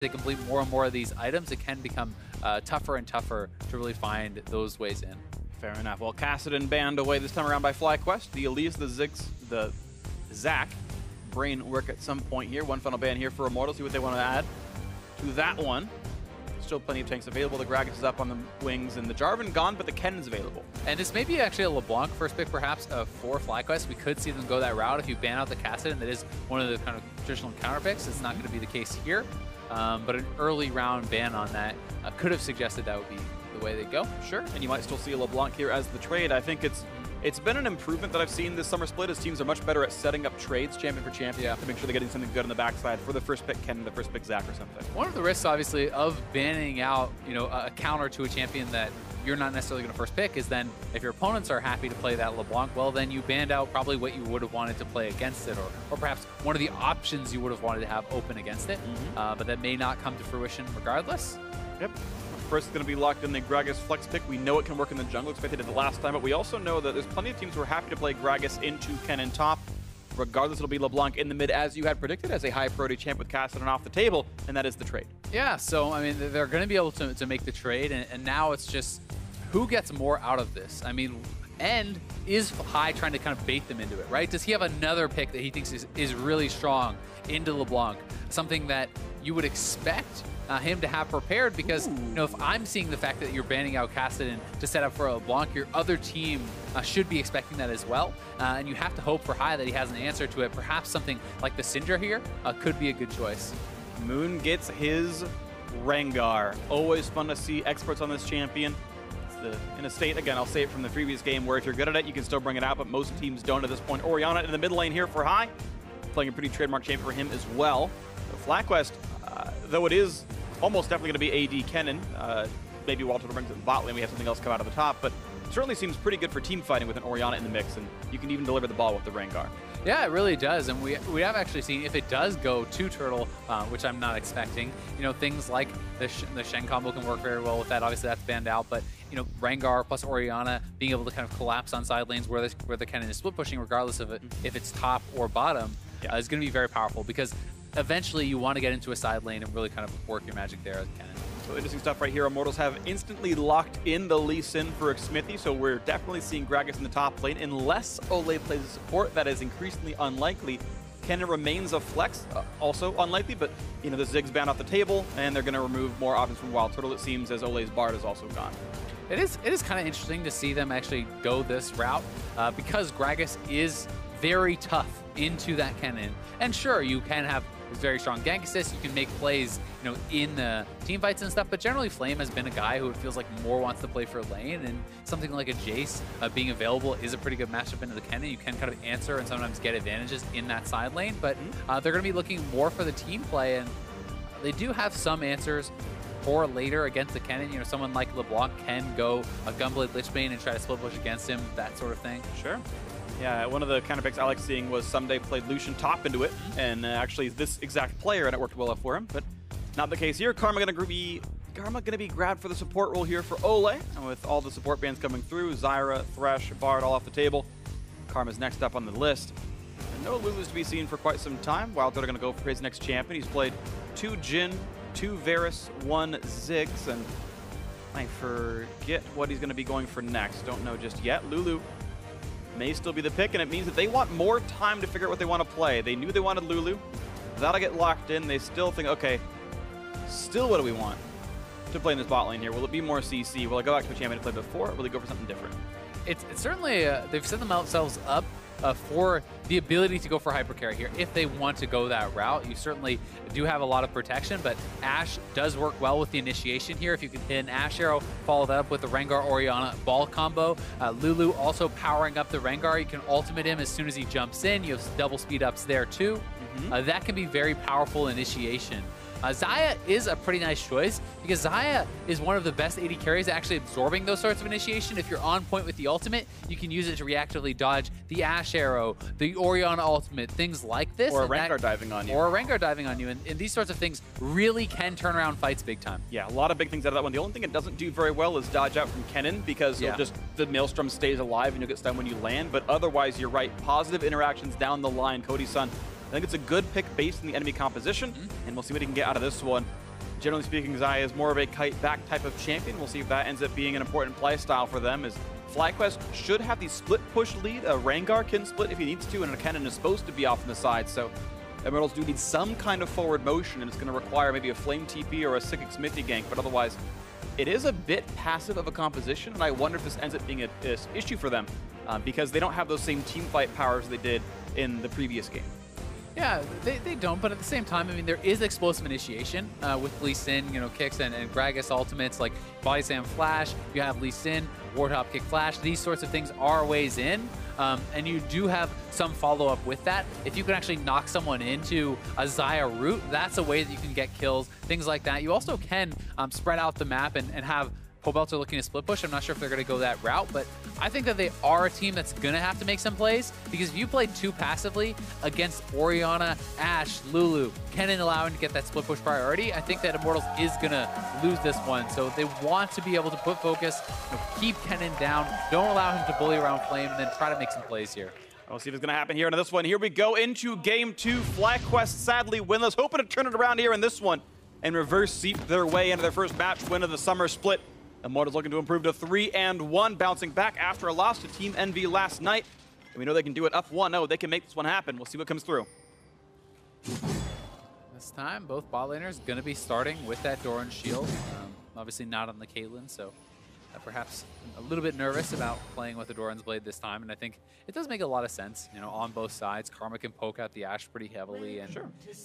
they complete more and more of these items, it can become tougher and tougher to really find those ways in. Fair enough. Well, Kassadin banned away this time around by FlyQuest. The Elise, the Ziggs, the Zac brain work at some point here. One final ban here for Immortals. See what they want to add to that one. Still plenty of tanks available. The Gragas is up on the wings, and the Jarvan gone, but the Kennen's available. And this may be actually a LeBlanc first pick, perhaps, for FlyQuest. We could see them go that route if you ban out the Kassadin. That is one of the kind of traditional counter picks. It's not going to be the case here, but an early round ban on that could have suggested that would be the way they go. Sure, and you might still see a LeBlanc here as the trade. I think it's been an improvement that I've seen this summer split as teams are much better at setting up trades champion for champion to make sure they're getting something good on the backside for the first pick Kennen, the first pick Zac or something. One of the risks, obviously, of banning out a counter to a champion that you're not necessarily going to first pick is then if your opponents are happy to play that LeBlanc, well, then you banned out probably what you would have wanted to play against it, or perhaps one of the options you would have wanted to have open against it, but that may not come to fruition regardless. Yep. First, it's going to be locked in the Gragas flex pick. We know it can work in the jungle, expected it the last time, but we also know that there's plenty of teams who are happy to play Gragas into Kennen top. Regardless, it'll be LeBlanc in the mid, as you had predicted, as a high priority champ with Kassadin off the table, and that is the trade. Yeah, so, I mean, they're going to be able to make the trade, and now it's just who gets more out of this? I mean, End is High trying to kind of bait them into it, right? Does he have another pick that he thinks is really strong into LeBlanc? Something that you would expect him to have prepared, because if I'm seeing the fact that you're banning out Kassadin to set up for a LeBlanc, your other team should be expecting that as well, and you have to hope for High that he has an answer to it. Perhaps something like the Syndra here could be a good choice. Moon gets his Rengar. Always fun to see experts on this champion. In a state, again, I'll say it from the previous game, where if you're good at it, you can still bring it out, but most teams don't at this point. Orianna in the mid lane here for High, playing a pretty trademark champion for him as well. FlyQuest, though it is almost definitely going to be AD Kennen, maybe WildTurtle brings it in bot lane, we have something else come out of the top, but it certainly seems pretty good for team fighting with an Orianna in the mix, and you can even deliver the ball with the Rengar. Yeah, it really does, and we have actually seen, if it does go to Turtle, which I'm not expecting, things like the Shen combo can work very well with that. Obviously, that's banned out, but Rengar plus Orianna being able to kind of collapse on side lanes where the Kennen is split pushing, regardless of if it's top or bottom, is going to be very powerful, because eventually you want to get into a side lane and really kind of work your magic there as Kennen. So interesting stuff right here. Immortals have instantly locked in the Lee Sin for Xmithie, so we're definitely seeing Gragas in the top lane. Unless Olleh plays a support, that is increasingly unlikely. Kennen remains a flex, also unlikely, but the Ziggs banned off the table, and they're going to remove more options from WildTurtle, it seems, as Olleh's Bard is also gone. It is kind of interesting to see them actually go this route, because Gragas is very tough into that Kennen. And sure, you can have very strong gank assist, you can make plays in the team fights and stuff, but generally Flame has been a guy who it feels like more wants to play for lane, and something like a Jace being available is a pretty good matchup into the Kennen. You can kind of answer and sometimes get advantages in that side lane, but they're going to be looking more for the team play, and they do have some answers for later against the Kennen. Someone like LeBlanc can go a Gunblade Lichbane and try to split push against him, that sort of thing. Sure. Yeah, one of the counter picks I like seeing was Someday played Lucian top into it, and actually this exact player, and it worked well for him, but not the case here. Karma gonna be grabbed for the support role here for Olleh, and with all the support bans coming through, Xayah, Thresh, Bard all off the table. Karma's next up on the list. And no Lulu's to be seen for quite some time. WildTurtle gonna go for his next champion. He's played 2 Jhin, 2 Varus, 1 Ziggs, and I forget what he's gonna be going for next. Don't know just yet. Lulu may still be the pick, and it means that they want more time to figure out what they want to play. They knew they wanted Lulu. That'll get locked in. They still think, okay, still what do we want to play in this bot lane here? Will it be more CC? Will I go back to a champion I played before, or will they go for something different? It's certainly, they've set themselves up for the ability to go for hypercarry here. If they want to go that route, you certainly do have a lot of protection, but Ashe does work well with the initiation here. If you can hit an Ashe arrow, follow that up with the Rengar Orianna ball combo. Lulu also powering up the Rengar. You can ultimate him as soon as he jumps in. You have double speed ups there too. That can be very powerful initiation. Xayah is a pretty nice choice, because Xayah is one of the best AD carries at actually absorbing those sorts of initiation. If you're on point with the ultimate, you can use it to reactively dodge the Ashe arrow, the Orianna ultimate, things like this. Or a Rengar diving on you. Or a Rengar diving on you. And these sorts of things really can turn around fights big time. Yeah, a lot of big things out of that one. The only thing it doesn't do very well is dodge out from Kennen, because the Maelstrom stays alive and you'll get stunned when you land. But otherwise, you're right. Positive interactions down the line. Cody Sun, I think it's a good pick based on the enemy composition, and we'll see what he can get out of this one. Generally speaking, Xayah is more of a kite-back type of champion. We'll see if that ends up being an important play style for them, as FlyQuest should have the split push lead. A Rengar can split if he needs to, and a Kennen is supposed to be off on the side, so Immortals do need some kind of forward motion, and it's going to require maybe a Flame TP or a sick Xmithie gank, but otherwise, it is a bit passive of a composition, and I wonder if this ends up being an issue for them, because they don't have those same team fight powers they did in the previous game. Yeah, they don't, but at the same time, I mean, there is explosive initiation with Lee Sin, you know, kicks and Gragas ultimates like Body Slam Flash. You have Lee Sin, Warthog Kick Flash. These sorts of things are ways in, and you do have some follow-up with that. If you can actually knock someone into a Xayah route, that's a way that you can get kills, things like that. You also can spread out the map and have Pobelter looking to split push. I'm not sure if they're going to go that route, but I think that they are a team that's going to have to make some plays, because if you play too passively against Orianna, Ashe, Lulu, Kennen allowing to get that split push priority, I think that Immortals is going to lose this one. So they want to be able to put focus, you know, keep Kennen down, don't allow him to bully around Flame, and then try to make some plays here. We'll see if it's going to happen here into this one. Here we go into game 2. FlyQuest sadly winless, hoping to turn it around here in this one and reverse seep their way into their first match win of the summer split. Immortals looking to improve to 3-1, bouncing back after a loss to Team Envy last night. And we know they can do it up 1-0. They can make this one happen. We'll see what comes through. This time, both bot laners going to be starting with that Doran shield. Obviously not on the Caitlyn, so perhaps a little bit nervous about playing with the Doran's Blade this time. And I think it does make a lot of sense, you know, on both sides. Karma can poke out the Ashe pretty heavily, and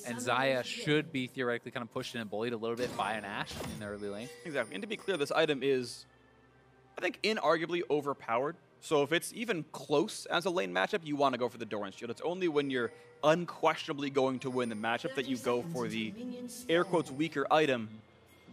and Xayah should be theoretically kind of pushed in and bullied a little bit by an Ashe in the early lane. Exactly. And to be clear, this item is, I think, inarguably overpowered. So if it's even close as a lane matchup, you want to go for the Doran shield. It's only when you're unquestionably going to win the matchup that you go for the air quotes weaker item,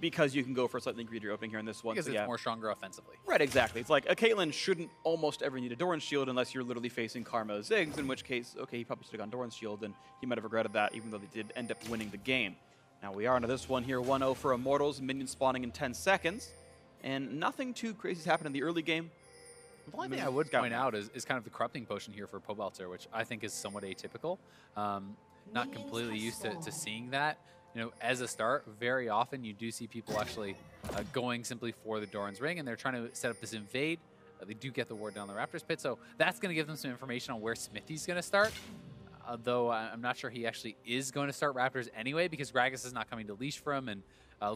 because you can go for a slightly greedier opening here in this one. Because so, it's more stronger offensively. Right, exactly. It's like a Caitlyn shouldn't almost ever need a Doran shield unless you're literally facing Karma Ziggs, in which case, okay, he probably should have gone Doran's shield, and he might have regretted that, even though they did end up winning the game. Now we are into this one here, 1-0 for Immortals, minions spawning in 10 seconds, and nothing too crazy has happened in the early game. The only thing I would point out is kind of the corrupting potion here for Pobelter, which I think is somewhat atypical. Not completely used to seeing that. You know, as a start, very often you do see people actually going simply for the Doran's Ring, and they're trying to set up this invade. They do get the ward down the Raptors pit, so that's going to give them some information on where Xmithie's going to start. Though I'm not sure he actually is going to start Raptors anyway, because Gragas is not coming to leash for him, and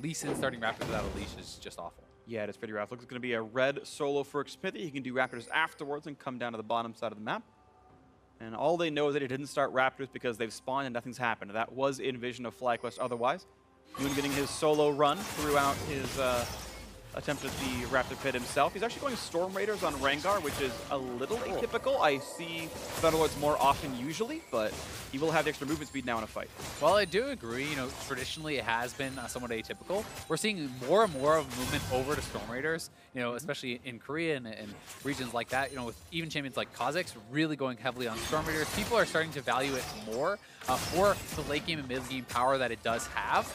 Lee Sin starting Raptors without a leash is just awful. Yeah, it is pretty rough. Looks like it's going to be a red solo for Xmithie. He can do Raptors afterwards and come down to the bottom side of the map. And all they know is that he didn't start Raptors because they've spawned and nothing's happened. That was in vision of FlyQuest otherwise. Yoon getting his solo run throughout his attempt at the Raptor pit himself. He's actually going Storm Raiders on Rengar, which is a little atypical. I see Thunderlords more often usually, but he will have the extra movement speed now in a fight. Well, I do agree. You know, traditionally it has been somewhat atypical. We're seeing more and more of movement over to Storm Raiders, you know, especially in Korea and regions like that. You know, with even champions like Kha'Zix really going heavily on Storm Raiders. People are starting to value it more for the late game and mid game power that it does have.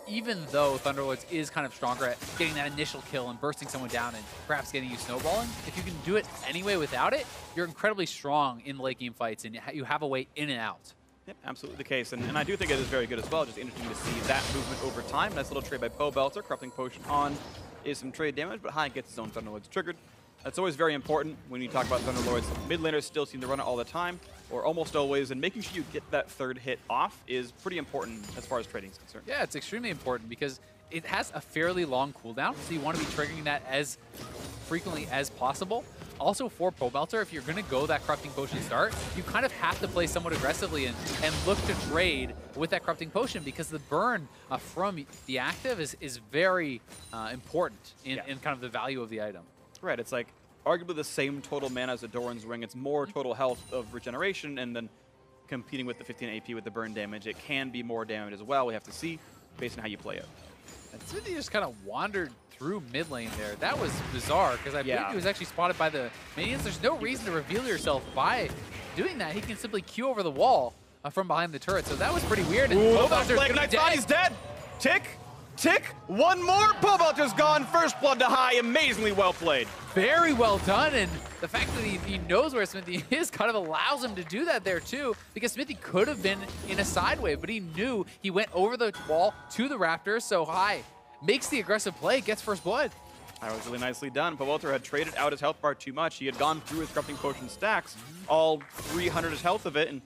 Even though Thunderlords is kind of stronger at getting that initial kill and bursting someone down and perhaps getting you snowballing, if you can do it anyway without it, you're incredibly strong in late game fights, and you have a way in and out. Yep, absolutely the case. And I do think it is very good as well. Just interesting to see that movement over time. Nice little trade by Pobelter. Corrupting Potion on is some trade damage, but High gets his own Thunderlords triggered. That's always very important when you talk about Thunderlords. Mid laners still seem to run it all the time, or almost always, and making sure you get that third hit off is pretty important as far as trading is concerned. Yeah, it's extremely important because it has a fairly long cooldown, so you want to be triggering that as frequently as possible. Also for Pobelter, if you're going to go that Corrupting Potion start, you kind of have to play somewhat aggressively and look to trade with that Corrupting Potion, because the burn from the active is very important in kind of the value of the item. Right, it's like arguably the same total mana as a Doran's Ring. It's more total health of regeneration, and then competing with the 15 AP with the burn damage, it can be more damage as well. We have to see based on how you play it. Xmithie just kind of wandered through mid lane there. That was bizarre, because I believe he was actually spotted by the minions. There's no reason to reveal yourself by doing that. He can simply Q over the wall from behind the turret, so that was pretty weird. And Pobelter's gonna be dead. He's dead. Tick. tick. One more. Pobelter's gone. First blood to High. Amazingly well played. Very well done, and the fact that he knows where Xmithie is kind of allows him to do that there too, because Xmithie could have been in a side wave, but he knew. He went over the wall to the Raptors, so High makes the aggressive play, gets first blood. That was really nicely done. Pobelter had traded out his health bar too much. He had gone through his corrupting potion stacks, all 300 health of it, and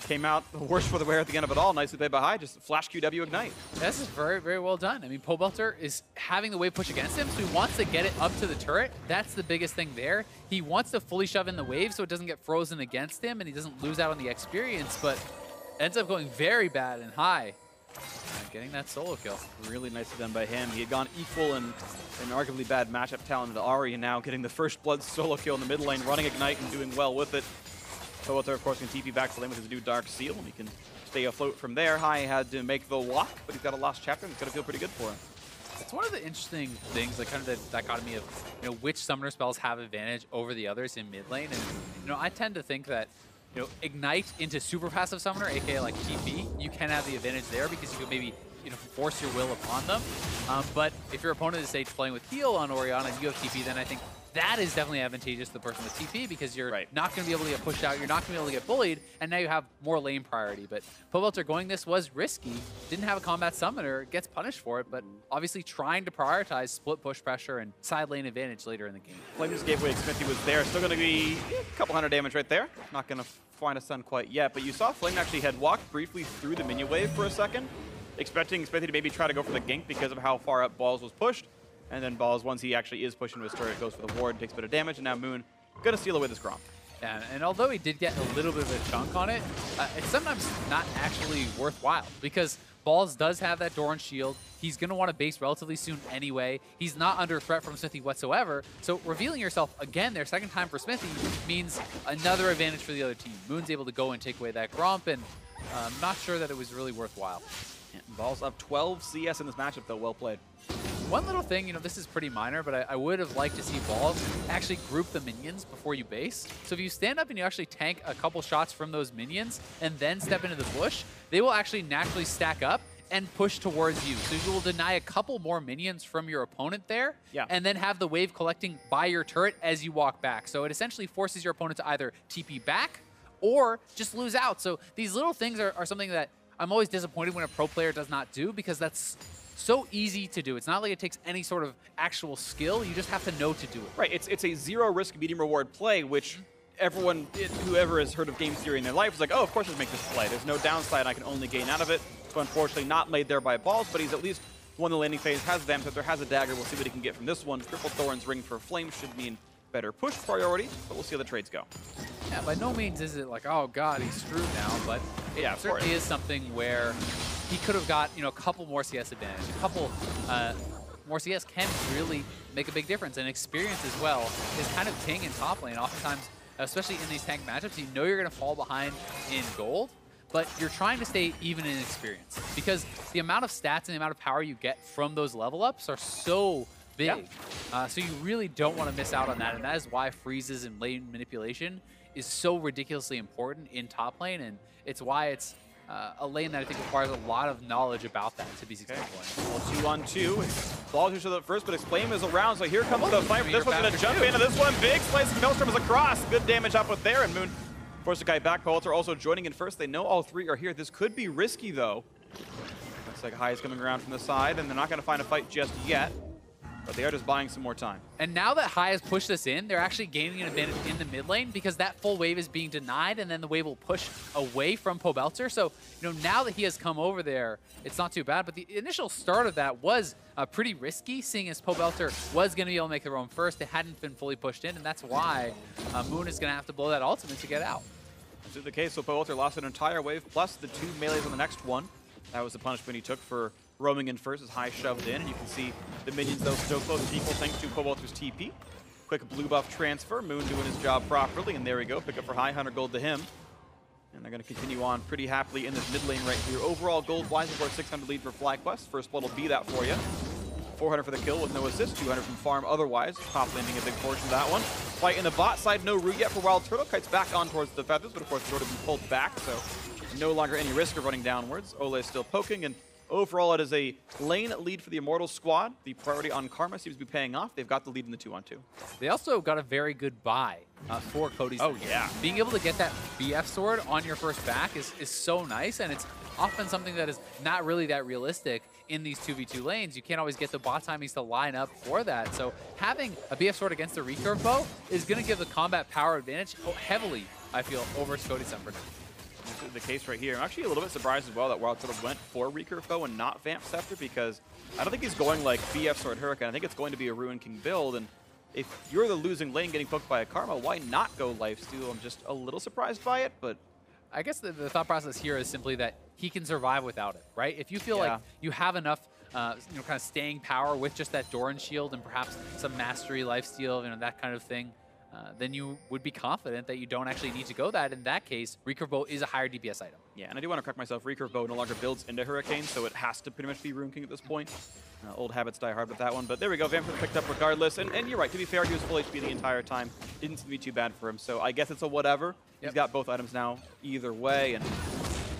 came out the worst for the wear at the end of it all. Nicely played by High, just flash QW ignite. This is very, very well done. I mean, Pobelter is having the wave push against him, so he wants to get it up to the turret. That's the biggest thing there. He wants to fully shove in the wave so it doesn't get frozen against him and he doesn't lose out on the experience, but ends up going very bad and High. Getting that solo kill. Really nicely done by him. He had gone equal in an arguably bad matchup talent to Ahri, and now getting the first blood solo kill in the mid lane, running Ignite and doing well with it. Pobelter, of course, can TP back to lane with his new Dark Seal, and he can stay afloat from there. High had to make the walk, but he's got a lost chapter, and it's going to feel pretty good for him. It's one of the interesting things, like kind of the dichotomy of, which summoner spells have advantage over the others in mid lane. And, I tend to think that, Ignite into super passive summoner, aka like TP, you can have the advantage there because you can maybe force your will upon them. But if your opponent is, say, playing with heal on Orianna and you have TP, then I think that is definitely advantageous to the person with TP because you're not going to be able to get pushed out, you're not going to be able to get bullied, and now you have more lane priority. But Pobelter going this was risky, didn't have a combat summoner, gets punished for it, but obviously trying to prioritize split push pressure and side lane advantage later in the game. Flame just gave away Xmithie was there, still going to be a couple hundred damage right there. Not going to find a stun quite yet, but you saw Flame actually had walked briefly through the minion wave for a second, expecting Xmithie to maybe try to go for the gank because of how far up Balls was pushed. And then Balls, once he actually is pushing to his turret, goes for the ward, takes a bit of damage, and now Moon gonna steal away this Grom. And although he did get a little bit of a chunk on it, it's sometimes not actually worthwhile because Balls does have that Doran shield. He's gonna want to base relatively soon anyway. He's not under threat from Xmithie whatsoever. So revealing yourself again their second time for Xmithie means another advantage for the other team. Moon's able to go and take away that Gromp, and I'm not sure that it was really worthwhile. Balls up 12 CS in this matchup, though. Well played. One little thing, this is pretty minor, but I would have liked to see Balls actually group the minions before you base. So if you stand up and you actually tank a couple shots from those minions and then step into the bush, they will actually naturally stack up and push towards you. So you will deny a couple more minions from your opponent there, and then have the wave collecting by your turret as you walk back. So it essentially forces your opponent to either TP back or just lose out. So these little things are something that I'm always disappointed when a pro player does not do because that's so easy to do. It's not like it takes any sort of actual skill. You just have to know to do it. Right. It's a zero risk, medium reward play, which everyone, whoever has heard of game theory in their life is like, oh, of course I'd make this play. There's no downside. I can only gain out of it. So unfortunately not laid there by Balls, but he's at least won the landing phase, has Vamp Scepter, has a dagger. We'll see what he can get from this one. Triple Thorn's Ring for Flame should mean better push priority, but we'll see how the trades go. Yeah, by no means is it like, oh god, he's screwed now, but it certainly is something where he could have got, a couple more CS advantage. A couple more CS can really make a big difference, and experience as well is kind of king in top lane. Oftentimes, especially in these tank matchups, you know you're going to fall behind in gold, but you're trying to stay even in experience because the amount of stats and the amount of power you get from those level ups are so big. So you really don't want to miss out on that, and that is why freezes and lane manipulation is so ridiculously important in top lane, and it's why it's a lane that I think requires a lot of knowledge about that to be successful. Well, 2-on-2. Balls who shows up first, but Exclaim is around, so here comes the fight. This one's going to jump into this one. Big slice of Maelstrom is across. Good damage up with there, and Moon forced the guy back. Pobelter also joining in first. They know all three are here. This could be risky, though. Looks like High is coming around from the side, and they're not going to find a fight just yet. But they are just buying some more time. And now that High has pushed this in, they're actually gaining an advantage in the mid lane because that full wave is being denied, and then the wave will push away from Pobelter. So, now that he has come over there, it's not too bad. But the initial start of that was pretty risky, seeing as Pobelter was going to be able to make the roam first. It hadn't been fully pushed in, and that's why Moon is going to have to blow that ultimate to get out. This is the case, so Pobelter lost an entire wave, plus the 2 melees on the next one. That was the punishment he took for roaming in first as High shoved in, and you can see the minions, though, still close to equal thanks to Pobelter's TP. Quick blue buff transfer, Moon doing his job properly, and there we go, pick up for High, 100 gold to him. And they're going to continue on pretty happily in this mid lane right here. Overall gold-wise, of course, 600 lead for FlyQuest. First blood will be that for you. 400 for the kill with no assist, 200 from farm otherwise. Top landing a big portion of that one. Fight in the bot side, no root yet for WildTurtle. Kites back on towards the feathers, but of course, the root has been pulled back, so no longer any risk of running downwards. Olleh is still poking, and overall, it is a lane lead for the Immortals squad. The priority on Karma seems to be paying off. They've got the lead in the 2-on-2. They also got a very good buy for Cody Sun. Oh, yeah. Being able to get that BF sword on your first back is so nice, and it's often something that is not really that realistic in these 2v2 lanes. You can't always get the bot timings to line up for that. So having a BF sword against the recurve bow is going to give the combat power advantage heavily, I feel, over Cody Sun. This is the case right here. I'm actually a little bit surprised as well that WildTurtle went for recurve bow and not Vamp Scepter, because I don't think he's going like BF sword Hurricane. I think it's going to be a Ruin King build, and if you're the losing lane getting poked by a Karma, why not go lifesteal? I'm just a little surprised by it, but I guess the thought process here is simply that he can survive without it, right? If you feel like you have enough, kind of staying power with just that Doran shield and perhaps some mastery, lifesteal, that kind of thing, then you would be confident that you don't actually need to go that. In that case, recurve bow is a higher DPS item. Yeah, and I do want to correct myself. Recurve bow no longer builds into Hurricane, so it has to pretty much be Ruin King at this point. Old habits die hard with that one, but there we go. Vampire picked up regardless, and you're right. To be fair, he was full HP the entire time. Didn't seem to be too bad for him, so I guess it's a whatever. Yep. He's got both items now either way, and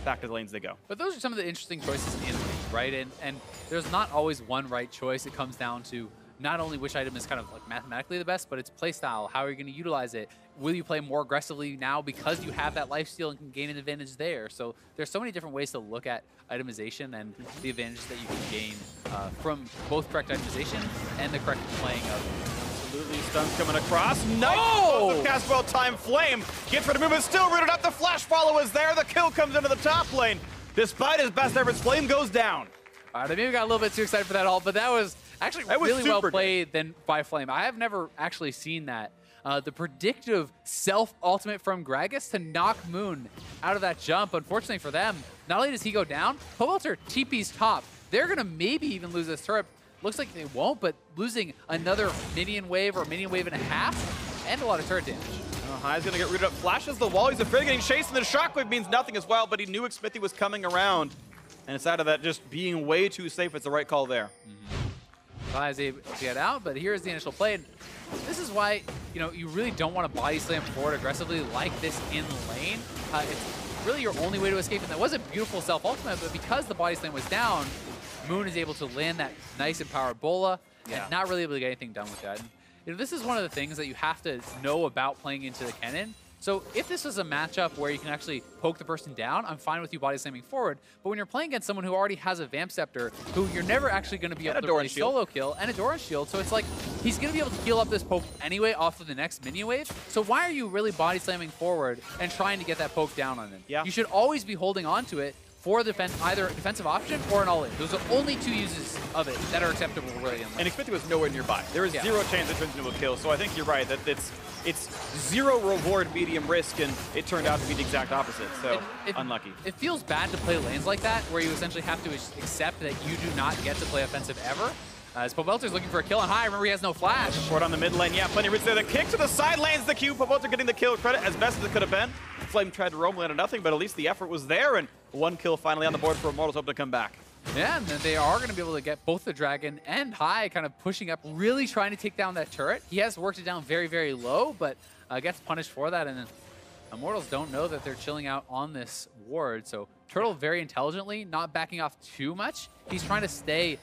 back to the lanes they go. But those are some of the interesting choices in the lane, right? And there's not always one right choice. It comes down to not only which item is kind of like mathematically the best, but it's playstyle. How are you going to utilize it? Will you play more aggressively now because you have that lifesteal and can gain an advantage there? So there's so many different ways to look at itemization and the advantages that you can gain from both correct itemization and the correct playing of. Absolutely, stuns coming across. Nice! Oh! Cast well-timed flame. Gets rid of movement, still rooted up. The flash follow is there. The kill comes into the top lane. Despite his best efforts, flame goes down. All right, I maybe got a little bit too excited for that ult, but that was actually really well played then by Flame. I have never actually seen that. The predictive self-ultimate from Gragas to knock Moon out of that jump. Unfortunately for them, not only does he go down, Pobelter TP's top. They're going to maybe even lose this turret. Looks like they won't, but losing another minion wave or minion wave and a half and a lot of turret damage. High's going to get rooted up. Flashes the wall. He's afraid of getting chased, and the shockwave means nothing as well, but he knew Xmithie was coming around. And it's out of that just being way too safe. It's the right call there. Is able to get out, but here's the initial play. And this is why, you really don't want to body slam forward aggressively like this in lane. It's really your only way to escape. And that was a beautiful self-ultimate, but because the body slam was down, Moon is able to land that nice empowered bola and not really able to get anything done with that. And, this is one of the things that you have to know about playing into the Kennen. So if this is a matchup where you can actually poke the person down, I'm fine with you body slamming forward. But when you're playing against someone who already has a Vamp Scepter, who you're never actually going to be able to really solo kill, and a Doran shield, so it's like he's going to be able to heal up this poke anyway off of the next minion wave. So why are you really body slamming forward and trying to get that poke down on him? Yeah. You should always be holding on to it for either a defensive option or an all-in. Those are only two uses of it that are acceptable really. And Xmithie was nowhere nearby. There is zero chance it turns into a kill, so I think you're right that it's zero reward, medium risk, and it turned out to be the exact opposite, so unlucky. It feels bad to play lanes like that, where you essentially have to accept that you do not get to play offensive ever. As Pobelter's looking for a kill on high. Remember, he has no flash. Short on the mid lane. Yeah, plenty of rich there. The kick to the side lands the Q. Pobelter getting the kill credit as best as it could have been. Flame tried to roam, landed nothing, but at least the effort was there, and one kill finally on the board for Immortals, hoping to come back. Yeah, and they are going to be able to get both the Dragon and High kind of pushing up, really trying to take down that turret. He has worked it down very, very low, but gets punished for that, and then Immortals don't know that they're chilling out on this ward, so Turtle very intelligently, not backing off too much. He's trying to stay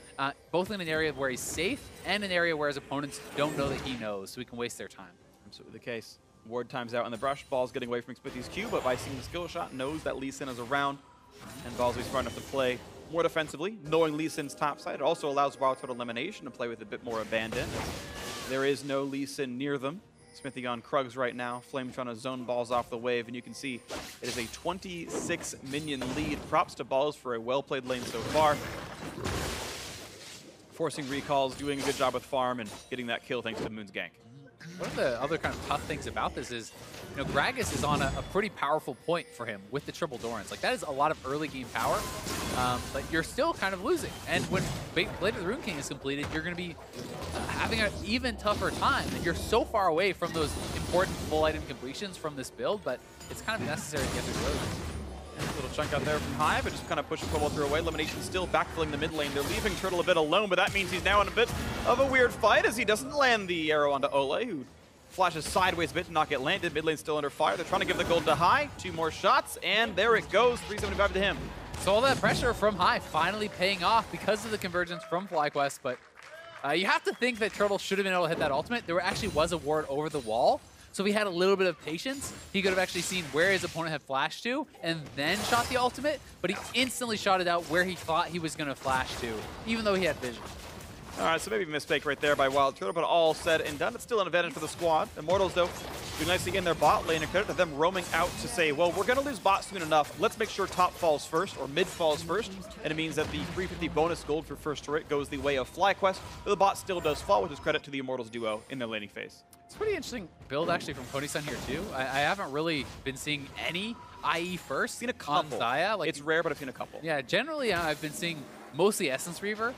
both in an area where he's safe and an area where his opponents don't know that he knows, so he can waste their time. Absolutely the case. Ward times out on the brush. Ball's getting away from Xmithie's Q, but by seeing the skill shot, knows that Lee Sin is around, and Ball's smart enough to play more defensively, knowing Lee Sin's top side. It also allows WildTurtle Lemonnation to play with a bit more abandon. There is no Lee Sin near them. Xmithie on Krugs right now. Flame trying to zone Balls off the wave, and you can see it is a 26 minion lead. Props to Balls for a well-played lane so far. Forcing recalls, doing a good job with farm, and getting that kill thanks to Moon's gank. One of the other kind of tough things about this is, Gragas is on a pretty powerful point for him with the triple Dorans. Like, that is a lot of early game power, but you're still kind of losing. And when Blade of the Rune King is completed, you're going to be having an even tougher time. And you're so far away from those important full item completions from this build, but it's kind of necessary to get through those. A little chunk out there from High, but just kind of pushing Pobelter away. Lemonnation still backfilling the mid lane. They're leaving Turtle a bit alone, but that means he's now in a bit of a weird fight as he doesn't land the arrow onto Olleh, who flashes sideways a bit to not get landed. Mid lane still under fire. They're trying to give the gold to High. 2 more shots, and there it goes. 375 to him. So all that pressure from high finally paying off because of the convergence from FlyQuest, but you have to think that Turtle should have been able to hit that ultimate. There actually was a ward over the wall, so if he had a little bit of patience, he could have actually seen where his opponent had flashed to and then shot the ultimate, but he instantly shot it out where he thought he was going to flash to, even though he had vision. All right, so maybe a mistake right there by WildTurtle, but all said and done. It's still an advantage for the squad. Immortals, though, do nicely in their bot lane, and credit to them roaming out to say, well, we're going to lose bot soon enough. Let's make sure top falls first, or mid falls first. And it means that the 350 bonus gold for first turret goes the way of FlyQuest, but the bot still does fall, which is credit to the Immortals duo in their laning phase. It's a pretty interesting build, actually, from Cody Sun here, too. I haven't really been seeing any IE first Seen a couple. on Xayah. It's rare, but I've seen a couple. Yeah, generally, I've been seeing mostly Essence Reaver.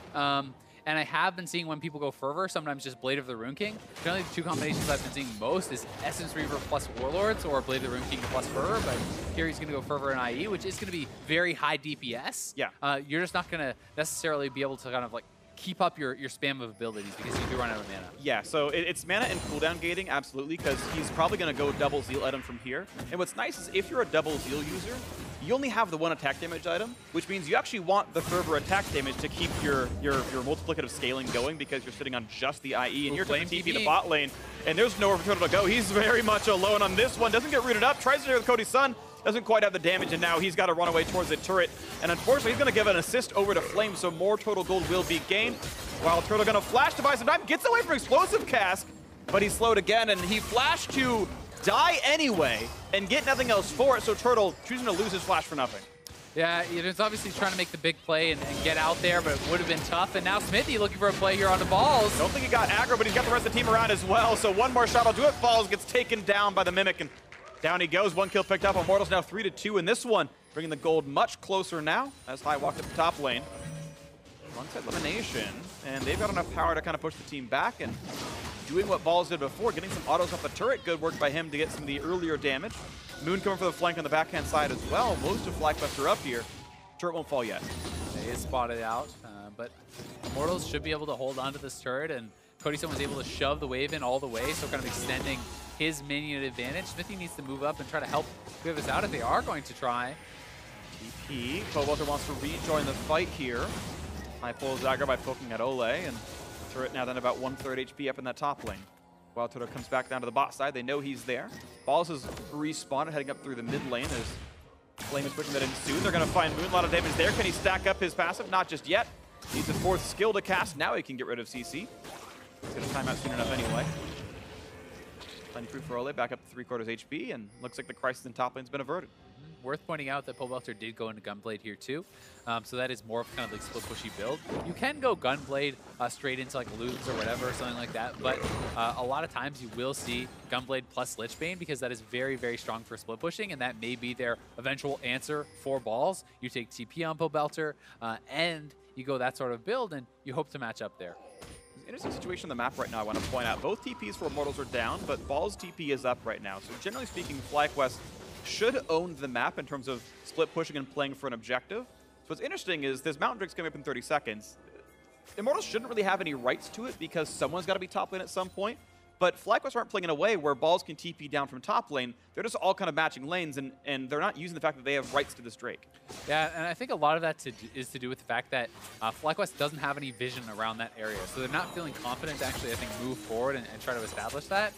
And I have been seeing when people go Fervor, sometimes just Blade of the Rune King. Generally, the two combinations I've been seeing most is Essence Reaver plus Warlords or Blade of the Rune King plus Fervor. But here he's going to go Fervor and IE, which is going to be very high DPS. Yeah. You're just not going to necessarily be able to kind of like keep up your spam of abilities because you do run out of mana. Yeah, so it's mana and cooldown gating, absolutely, because he's probably going to go double Zeal item from here. And what's nice is if you're a double Zeal user, you only have the one attack damage item, which means you actually want the Fervor attack damage to keep your multiplicative scaling going because you're sitting on just the IE, and you're going to TP the bot lane, and there's nowhere for Turtle to go. He's very much alone on this one. Doesn't get rooted up, tries to do it with Cody Sun, doesn't quite have the damage, and now he's got to run away towards the turret. And unfortunately, he's going to give an assist over to Flame, so more total gold will be gained. WildTurtle going to flash to buy some time, gets away from Explosive Cask, but he's slowed again, and he flashed to die anyway and get nothing else for it, so Turtle choosing to lose his flash for nothing. Yeah, he's obviously trying to make the big play and get out there, but it would have been tough. And now Xmithie looking for a play here on the balls. Don't think he got aggro, but he's got the rest of the team around as well, so one more shot will do it. Falls, gets taken down by the Mimic, and down he goes. One kill picked up. Immortals now 3-2 in this one, bringing the gold much closer now as High walked up the top lane. Alongside Lemonnation, and they've got enough power to kind of push the team back and doing what Balls did before, getting some autos off the turret. Good work by him to get some of the earlier damage. Moon coming for the flank on the backhand side as well. Most of FlyQuest are up here. Turret won't fall yet. They is spotted out, but Immortals should be able to hold onto this turret, and Cody Sun was able to shove the wave in all the way, so kind of extending his minion advantage. Xmithie needs to move up and try to help give us out if they are going to try. TP. Pobelter wants to rejoin the fight here. High pulls aggro by poking at Olleh, and turret now then about 1/3 HP up in that top lane. WildTurtle comes back down to the bot side. They know he's there. Balls is respawned, heading up through the mid lane as Flame is pushing that in soon. They're going to find Moon. A lot of damage there. Can he stack up his passive? Not just yet. Needs his 4th skill to cast. Now he can get rid of CC. He's going to time out soon enough anyway. Plenty free for Olleh, back up to 3/4 HP, and looks like the crisis in top lane's been averted. Worth pointing out that Pobelter did go into Gunblade here too, so that is more of kind of like split pushy build. You can go Gunblade straight into like Loops or whatever, or something like that, but a lot of times you will see Gunblade plus Lichbane because that is very, very strong for split pushing, and that may be their eventual answer for Balls. You take TP on Pobelter, and you go that sort of build, and you hope to match up there. Interesting situation on the map right now, I want to point out. Both TPs for Immortals are down, but Balls TP is up right now. So generally speaking, FlyQuest should own the map in terms of split pushing and playing for an objective. So what's interesting is this Mountain Drake's coming up in 30 seconds. Immortals shouldn't really have any rights to it because someone's got to be top lane at some point. But FlyQuest aren't playing in a way where Balls can TP down from top lane. They're just all kind of matching lanes, and they're not using the fact that they have rights to this Drake. Yeah, and I think a lot of that is to do with the fact that FlyQuest doesn't have any vision around that area. So they're not feeling confident to actually, I think, move forward and try to establish that.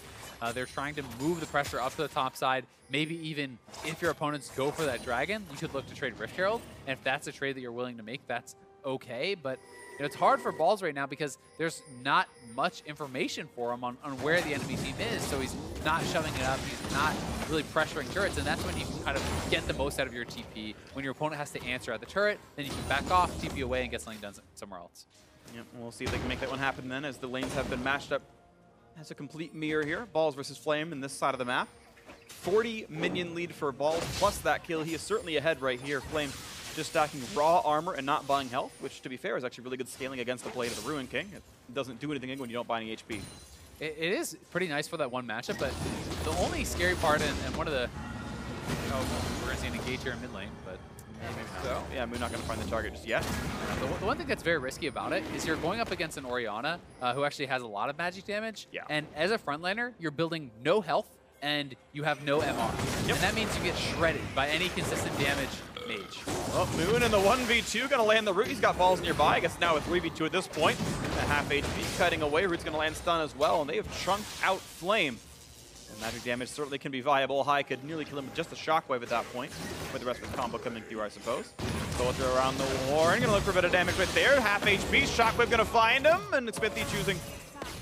They're trying to move the pressure up to the top side. Maybe even if your opponents go for that dragon, you could look to trade Rift Herald. And if that's a trade that you're willing to make, that's okay. But you know, it's hard for Balls right now because there's not much information for him on where the enemy team is. So he's not shoving it up. He's not really pressuring turrets. And that's when you can kind of get the most out of your TP. When your opponent has to answer at the turret, then you can back off, TP away, and get something done somewhere else. Yep, we'll see if they can make that one happen then as the lanes have been matched up. Has a complete mirror here. Balls versus Flame in this side of the map. 40 minion lead for Balls plus that kill. He is certainly ahead right here. Flame just stacking raw armor and not buying health, which to be fair is actually really good scaling against the Blade of the Ruin King. It doesn't do anything when you don't buy any HP. It is pretty nice for that one matchup, but the only scary part, and one of the, we're going to see an engage here in mid lane, but maybe not. So, yeah, Moon not going to find the target just yet. The one thing that's very risky about it is you're going up against an Orianna who actually has a lot of magic damage, and as a frontliner, you're building no health and you have no MR. Yep. And that means you get shredded by any consistent damage mage. Oh, Moon in the 1v2, gonna land the root. He's got balls nearby. I guess now a 3v2 at this point. A half HP cutting away. Root's gonna land stun as well, and they have chunked out Flame. And magic damage certainly can be viable. High could nearly kill him with just a shockwave at that point, with the rest of his combo coming through, I suppose. Pobelter around the horn, gonna look for a bit of damage right there. Half HP, shockwave gonna find him, and Xmithie choosing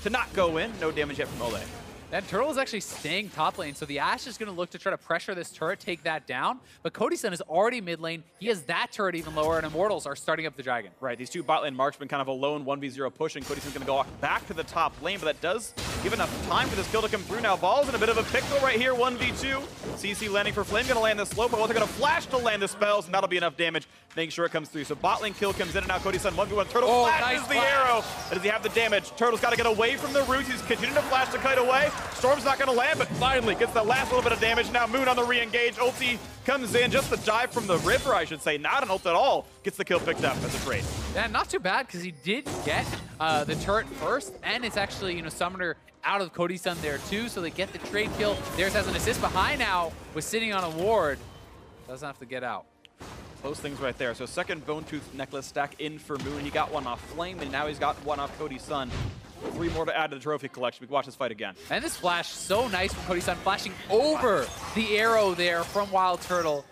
to not go in. No damage yet from Olleh. That turtle is actually staying top lane, so the Ashe is going to look to try to pressure this turret, take that down. But Cody Sun is already mid lane. He has that turret even lower, and Immortals are starting up the dragon. Right, these two bot lane marksmen kind of a lone 1v0 push, and Cody Sun's going to go back to the top lane, but that does give enough time for this kill to come through. Now Ball's in a bit of a pickle right here, 1v2. CC landing for Flame, going to land the slow, but they're going to flash to land the spells, and that'll be enough damage, making sure it comes through. So bot lane kill comes in, and now Cody Sun 1v1. Turtle flashes the arrow. And does he have the damage? Turtle's got to get away from the roots. He's continuing to flash to kite away. Storm's not going to land, but finally gets that last little bit of damage. Now Moon on the re-engage. Ulti comes in, just the dive from the river, I should say. Not an ult at all. Gets the kill picked up as a trade. Yeah, not too bad, because he did get the turret first, and it's actually, Summoner out of Cody Sun there too, so they get the trade kill. Theirs has an assist behind now, was sitting on a ward. Doesn't have to get out. Close things right there. So second Bone Tooth necklace stack in for Moon. He got one off Flame, and now he's got one off Cody Sun. 3 more to add to the trophy collection. We can watch this fight again. And this flash, so nice from Cody Sun, flashing over the arrow there from WildTurtle.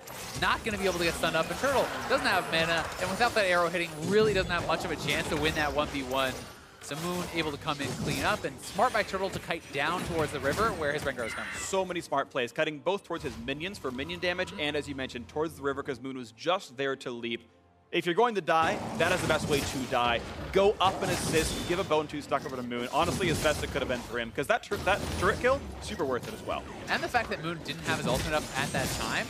Not going to be able to get stunned up, but Turtle doesn't have mana, and without that arrow hitting, really doesn't have much of a chance to win that 1v1. So Moon able to come in, clean up, and smart by Turtle to kite down towards the river where his Rengar is coming. So many smart plays, cutting both towards his minions for minion damage, and as you mentioned, towards the river because Moon was just there to leap. If you're going to die, that is the best way to die. Go up and assist, give a Bone Tooth stuck over to Moon. Honestly, as best it could have been for him, because that turret kill, super worth it as well. And the fact that Moon didn't have his ultimate up at that time,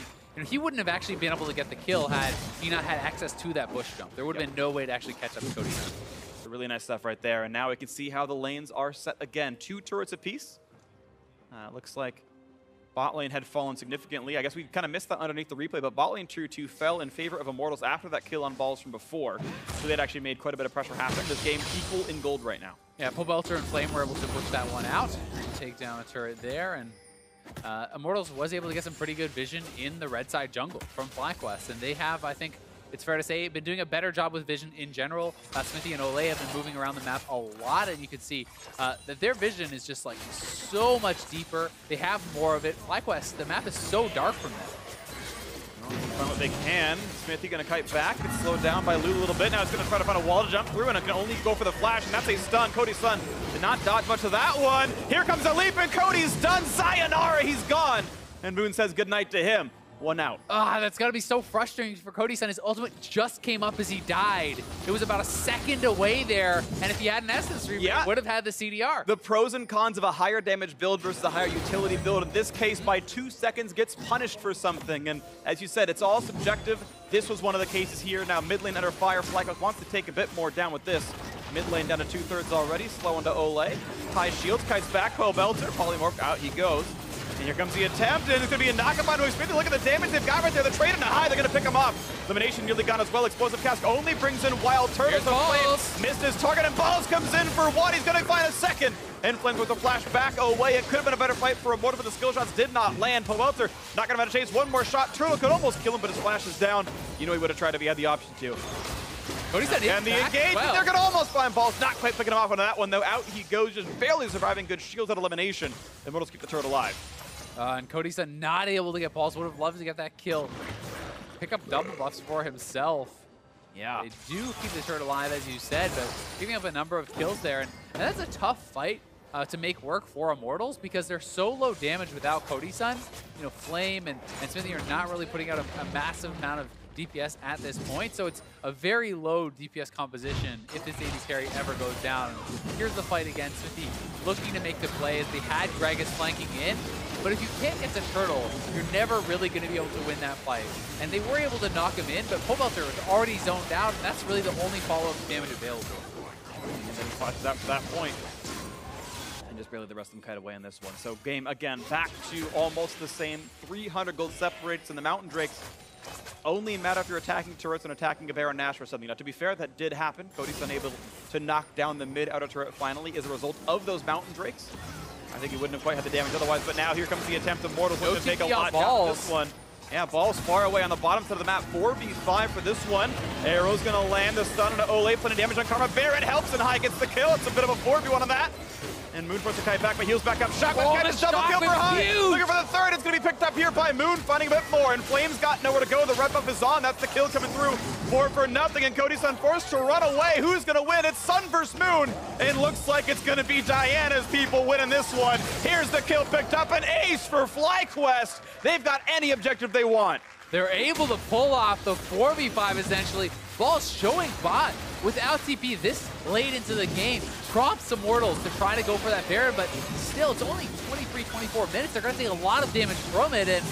he wouldn't have actually been able to get the kill had he not had access to that bush jump. There would have been no way to actually catch up to Cody Sun. Really nice stuff right there. And now we can see how the lanes are set again. 2 turrets apiece. Looks like bot lane had fallen significantly. I guess we kind of missed that underneath the replay, but bot lane tier 2 fell in favor of Immortals after that kill on balls from before. So they'd actually made quite a bit of pressure happen. This game equal in gold right now. Yeah, Pobelter and Flame were able to push that one out and take down a turret there. And Immortals was able to get some pretty good vision in the red side jungle from FlyQuest. And they have, I think, it's fair to say, been doing a better job with vision in general. Xmithie and Olleh have been moving around the map a lot, and you can see that their vision is just like so much deeper. They have more of it. FlyQuest, the map is so dark from them. Find what they can. Xmithie gonna kite back. It's slowed down by Lulu a little bit. Now it's gonna try to find a wall to jump through, and it can only go for the flash, and that's a stun. Cody Sun did not dodge much of that one. Here comes a leap, and Cody's done. Sayonara, he's gone. And Moon says goodnight to him. 1 out. That's got to be so frustrating for Cody Sun. His ultimate just came up as he died. It was about a second away there, and if he had an Essence Reaper, he would have had the CDR. The pros and cons of a higher damage build versus a higher utility build. In this case, by 2 seconds, gets punished for something. And as you said, it's all subjective. This was one of the cases here. Now mid lane under fire. FlyQuest wants to take a bit more down with this. Mid lane down to 2/3 already. Slow into Olleh. High shields, kites back. Pobelter. Polymorph out he goes. And here comes the attempt, and it's going to be a knockup on Xmithie. Look at the damage they've got right there. The trade in a high, they're going to pick him off. Lemonnation nearly gone as well. Explosive Cask only brings in WildTurtle. Flame missed his target, and Balls comes in for 1. He's going to find a second. And Flames with the flash back away. It could have been a better fight for Immortal, but the skill shots did not land. Pobelter not going to have a chase. One more shot. Turtle could almost kill him, but his flash is down. You know he would have tried if he had the option to. And the engagement, they're going to almost find Balls. Not quite picking him off on that one, though. Out he goes, just barely surviving. Good shields at Elimination. Immortals keep the turret alive. And Cody Sun not able to get balls. Would have loved to get that kill. Pick up double buffs for himself. Yeah. They do keep the turret alive, as you said, but giving up a number of kills there. And that's a tough fight to make work for Immortals because they're so low damage without Cody Sun. Flame and Xmithie are not really putting out a massive amount of DPS at this point, so it's a very low DPS composition if this AD carry ever goes down. Here's the fight again. Xmithie looking to make the play as they had Gragas flanking in, but if you can't get the turtle, you're never really going to be able to win that fight. And they were able to knock him in, but Pobelter was already zoned out, and that's really the only follow-up damage available. And then he flashes out to that point. And just barely the rest of them kite away in this one. So game, again, back to almost the same. 300 gold separates, and the Mountain Drakes only matter if you're attacking turrets and attacking a Baron Nash or something. Now, to be fair, that did happen. Cody's unable to knock down the mid-outer turret finally as a result of those Mountain Drakes. I think he wouldn't have quite had the damage otherwise, but now here comes the attempt of Immortals to take a lot down this one. Yeah, ball's far away on the bottom side of the map. 4v5 for this one. Arrow's gonna land the stun into Olleh, plenty of damage on Karma. Baron helps and High gets the kill. It's a bit of a 4v1 on that. And Moon forces Kai back, but heals back up. Shockwave gets double kill for High. Looking for the third. It's going to be picked up here by Moon, finding a bit more. And Flame's got nowhere to go. The red buff is on. That's the kill coming through. 4 for nothing. And Cody Sun forced to run away. Who's going to win? It's Sun versus Moon. It looks like it's going to be Diana's people winning this one. Here's the kill picked up. An ace for FlyQuest. They've got any objective they want. They're able to pull off the 4v5 essentially. Ball's showing bot without TP this late into the game. Prompts Immortals to try to go for that Baron, but still, it's only 23, 24 minutes. They're going to take a lot of damage from it, and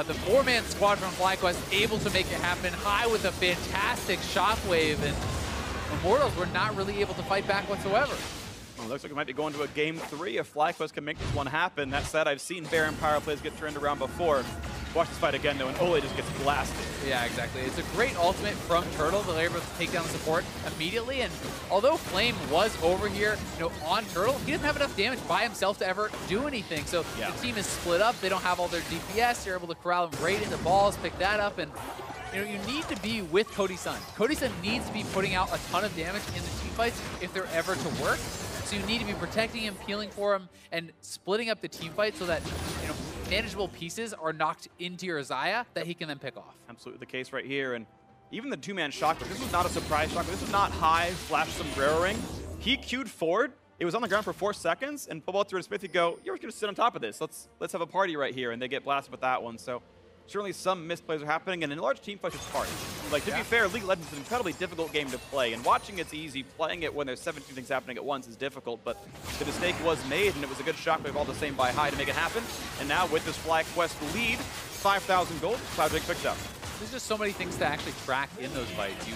the 4-man squad from FlyQuest able to make it happen. High with a fantastic shockwave, and Immortals were not really able to fight back whatsoever. Well, looks like we might be going to a game 3 if FlyQuest can make this one happen. That said, I've seen Baron power plays get turned around before. Watch this fight again, though, and Olleh just gets blasted. Yeah, exactly. It's a great ultimate from Turtle. They're able to take down the support immediately, and although Flame was over here, on Turtle, he doesn't have enough damage by himself to ever do anything. So the team is split up. They don't have all their DPS. You're able to corral them right into balls, pick that up, and you need to be with Cody Sun. Cody Sun needs to be putting out a ton of damage in the team fights if they're ever to work. So you need to be protecting him, peeling for him, and splitting up the team fight so that manageable pieces are knocked into your Xayah that he can then pick off. Absolutely the case right here. And even the 2-man shockwave, this was not a surprise shockwave. This was not High flash sombrero ring. He queued forward. It was on the ground for 4 seconds, and Pobelter and Xmithie go, you're just going to sit on top of this. Let's have a party right here, and they get blasted with that one. So certainly some misplays are happening, and in large team fights, it's hard. Like, to be fair, League of Legends is an incredibly difficult game to play, and watching it's easy. Playing it when there's 17 things happening at once is difficult, but the mistake was made, and it was a good shockwave all the same by High to make it happen. And now with this FlyQuest lead, 5,000 gold, Clouddrake picked up. There's just so many things to actually track in those fights. You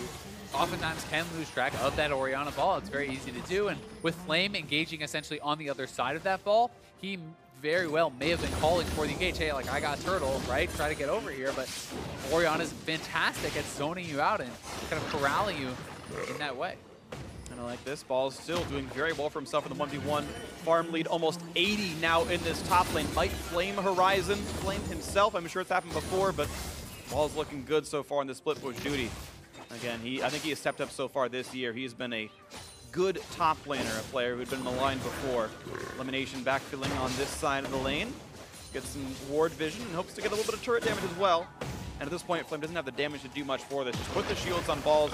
oftentimes can lose track of that Orianna ball. It's very easy to do, and with Flame engaging essentially on the other side of that ball, he very well may have been calling for the engage. Hey, like, I got Turtle, right? Try to get over here, but Orianna's fantastic at zoning you out and kind of corralling you in that way. And I like this. Ball's still doing very well for himself in the 1v1. Farm lead almost 80 now in this top lane. Might flame Horizon, flame himself. I'm sure it's happened before, but Ball's looking good so far in the split push duty. Again, I think he has stepped up so far this year. He's been a good top laner, a player who'd been maligned before. Lemonnation backfilling on this side of the lane. Gets some ward vision and hopes to get a little bit of turret damage as well. And at this point, Flame doesn't have the damage to do much for this. Just put the shields on Balls,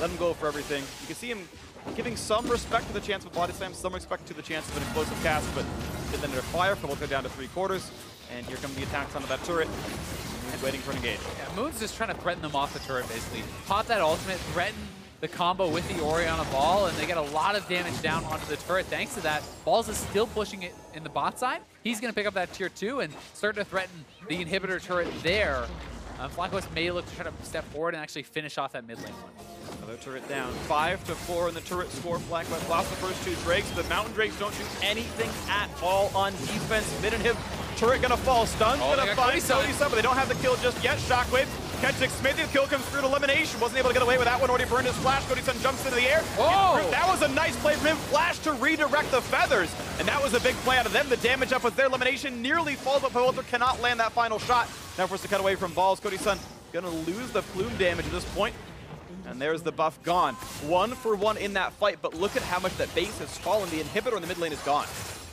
let him go for everything. You can see him giving some respect to the chance of body slam, some respect to the chance of an explosive cast, but then under fire, Pobelter down to 3/4. And here come the attacks onto that turret. Moon's waiting for an engage. Yeah, Moon's just trying to threaten them off the turret, basically. Pop that ultimate, threaten the combo with the Orianna ball, and they get a lot of damage down onto the turret. Thanks to that, Balls is still pushing it in the bot side. He's going to pick up that tier 2 and start to threaten the inhibitor turret there. FlyQuest may look to try to step forward and actually finish off that mid lane one. Another turret down. 5-4 in the turret score. FlyQuest lost the first 2 Drakes. The Mountain Drakes don't do anything at all on defense. Mid and him. Turret gonna fall. Stun's gonna find Cody Sun, but they don't have the kill just yet. Shockwave catches Xmithie. The kill comes through to Lemonnation. Wasn't able to get away with that one. Already burned his flash. Cody Sun jumps into the air. Whoa! That was a nice play from him. Flash to redirect the feathers. And that was a big play out of them. The damage up was there. Lemonnation nearly falls, but Pobelter cannot land that final shot. Now forced to cut away from Balls. Cody Sun gonna lose the plume damage at this point. And there's the buff gone. 1-for-1 in that fight, but look at how much that base has fallen. The inhibitor in the mid lane is gone.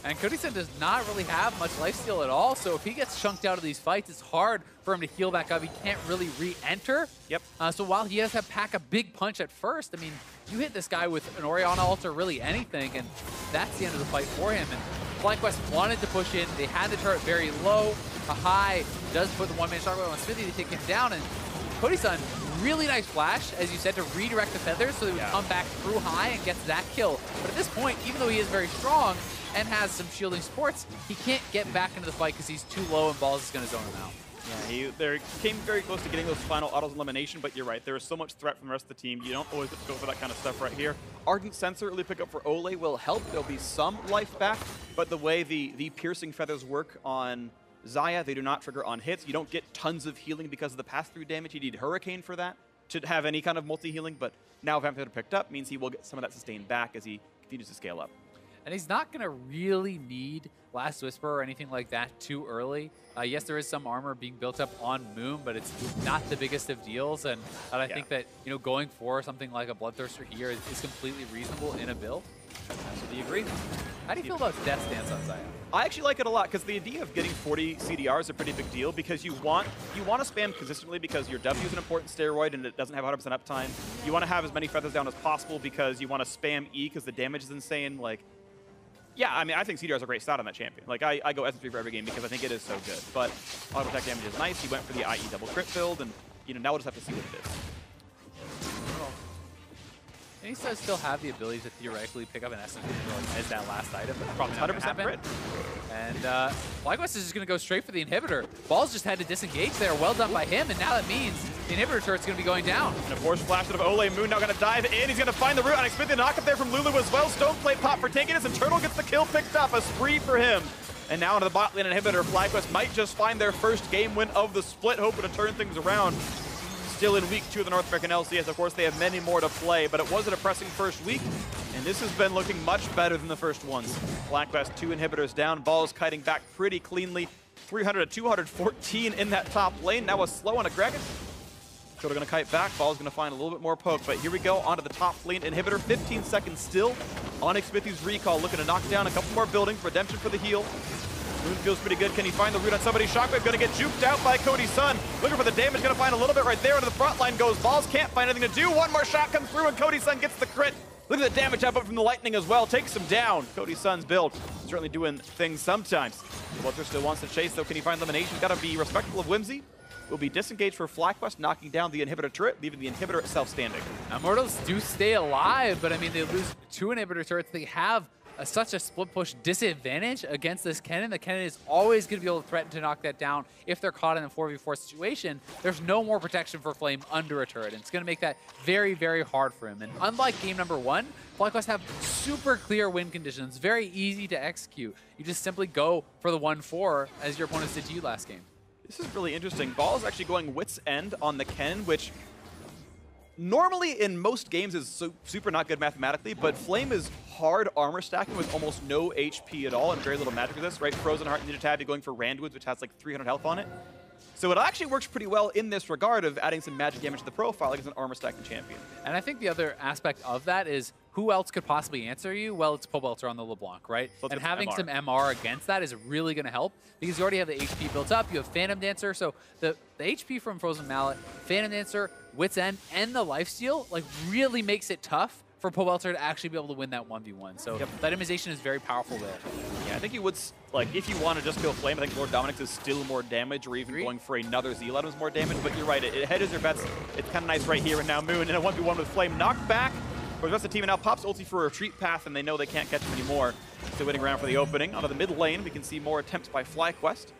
And Cody Sun does not really have much lifesteal at all, so if he gets chunked out of these fights, it's hard for him to heal back up. He can't really re-enter. Yep. So while he does have pack a big punch at first, I mean, you hit this guy with an Orianna ult or really anything, and that's the end of the fight for him. And FlyQuest wanted to push in. They had the turret very low. A High does put the one-man shockwave on Xmithie to take him down, and Cody Sun, really nice flash, as you said, to redirect the feathers so they would come back through High and gets that kill. But at this point, even though he is very strong and has some shielding supports, he can't get back into the fight because he's too low and Balls is going to zone him out. Yeah, they came very close to getting those final autos elimination, but you're right. There is so much threat from the rest of the team. You don't always have to go for that kind of stuff right here. Ardent Sensor early pickup for Olleh will help. There'll be some life back, but the way the piercing feathers work on Xayah, they do not trigger on hits. You don't get tons of healing because of the pass-through damage. You need Hurricane for that to have any kind of multi-healing, but now Vampire picked up means he will get some of that sustained back as he continues to scale up. And he's not going to really need Last Whisper or anything like that too early. Yes, there is some armor being built up on Moon, but it's not the biggest of deals. And I think that, you know, going for something like a Bloodthirster here is completely reasonable in a build. Absolutely agree. How do you feel about Death Stance on Xayah? I actually like it a lot because the idea of getting 40 CDR is a pretty big deal because you want to spam consistently because your W is an important steroid and it doesn't have 100% uptime. You want to have as many feathers down as possible because you want to spam E because the damage is insane. Like, yeah, I mean, I think CDR is a great stat on that champion. Like, I go SM3 for every game because I think it is so good. But auto attack damage is nice. He went for the IE double crit build, and you know now we'll just have to see what it is. And he does still have the ability to theoretically pick up an SM3 as that last item, but probably 100% crit. And FlyQuest is just going to go straight for the inhibitor. Balls just had to disengage there. Well done by him, and now that means the inhibitor turret's going to be going down. And a force flash out of Olleh. Moon now going to dive in. He's going to find the root on Xmithie. Knock up there from Lulu as well. Stoneplate pop for taking this, and Turtle gets the kill picked up. A spree for him. And now into the bot lane inhibitor. FlyQuest might just find their first game win of the split, hoping to turn things around. Still in week 2 of the North American LCS. Of course, they have many more to play, but it was a depressing first week, and this has been looking much better than the first ones. FlyQuest 2 inhibitors down, Balls kiting back pretty cleanly. 300 to 214 in that top lane. Now a slow on a Gragas. Turtle gonna kite back, Balls gonna find a little bit more poke, but here we go onto the top lane inhibitor. 15 seconds still on Xmithie's recall, looking to knock down a couple more buildings. Redemption for the heal. Moon feels pretty good. Can he find the root on somebody? Shockwave gonna get juked out by Cody Sun. Looking for the damage, gonna find a little bit right there. Into the front line goes Balls, can't find anything to do. One more shot comes through and Cody Sun gets the crit. Look at the damage output from the lightning as well. Takes him down. Cody Sun's build certainly doing things sometimes. Pobelter still wants to chase though. Can he find Lemonnation? Gotta be respectful of Whimsy. Will be disengaged for FlyQuest, knocking down the inhibitor turret, leaving the inhibitor itself standing. Immortals do stay alive, but I mean, they lose 2 inhibitor turrets. They have such a split push disadvantage against this Kennen. The Kennen is always going to be able to threaten to knock that down if they're caught in a 4v4 situation. There's no more protection for Flame under a turret, and it's going to make that very, very hard for him. And unlike game number 1, FlyQuest have super clear win conditions, very easy to execute. You just simply go for the 1-4 as your opponents did to you last game. This is really interesting. Ball is actually going Wit's End on the Kennen, which normally in most games is super not good mathematically, but Flame is hard armor stacking with almost no HP at all and very little magic resist, right? Frozen Heart Ninja Tab, you're going for Randwoods, which has like 300 health on it. So it actually works pretty well in this regard of adding some magic damage to the profile against an armor stacking champion. And I think the other aspect of that is who else could possibly answer you? Well, it's Pobelter on the LeBlanc, right? So and having some MR against that is really going to help because you already have the HP built up. You have Phantom Dancer, so the HP from Frozen Mallet, Phantom Dancer, Wit's End, and the lifesteal like really makes it tough for Pobelter to actually be able to win that 1v1. So the itemization is very powerful there. Yeah, I think you would, like, if you want to just kill Flame, I think Lord Dominic's is still more damage, or even going for another Zeal item is more damage, but you're right, it hedges your bets. It's kind of nice right here and now Moon in a 1v1 with Flame. Knocked back for the rest of the team, and now pops ulti for a retreat path, and they know they can't catch him anymore. Still waiting around for the opening. Onto the mid lane, we can see more attempts by FlyQuest.